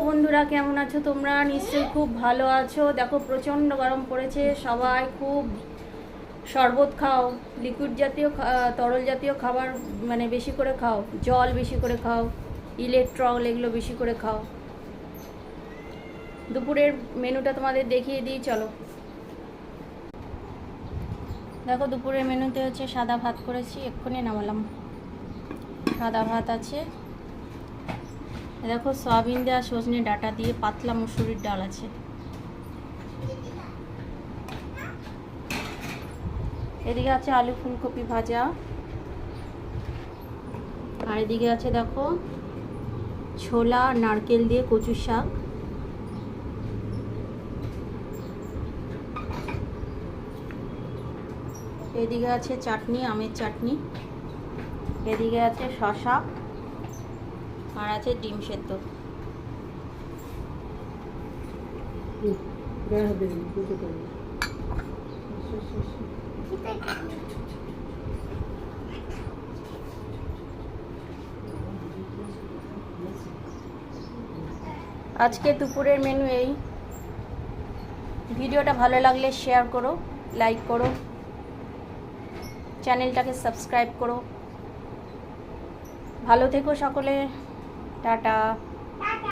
বন্ধুরা, কেমন আছো তোমরা? নিশ্চয়ই খুব ভালো আছো। দেখো প্রচণ্ড গরম পড়েছে, সবাই খুব শরবত খাও, লিকুইড জাতীয় তরল জাতীয় খাবার মানে বেশি করে খাও, জল বেশি করে খাও, ইলেকট্রল এগুলো বেশি করে খাও। দুপুরের মেনুটা তোমাদের দেখিয়ে দিই, চলো। দেখো দুপুরের মেনুতে হচ্ছে সাদা ভাত করেছি, এক্ষুনি নামালাম। সাদা ভাত আছে, দেখো সয়াবিন দেওয়া সজনে ডাঁটা দিয়ে পাতলা মুসুরির ডাল আছে। এদিকে আছে আলু ফুলকপি ভাজা, আর এদিকে আছে দেখো ছোলা নারকেল দিয়ে কচু শাক। এদিকে আছে চাটনি, আমের চাটনি। এদিকে আছে শসা, আর আছে ডিম সেদ্ধ। আজকে দুপুরের মেনু এই। ভিডিওটা ভালো লাগলে শেয়ার করো, লাইক করো, চ্যানেলটাকে সাবস্ক্রাইব করো। ভালো থেকো সকলে, টাটা।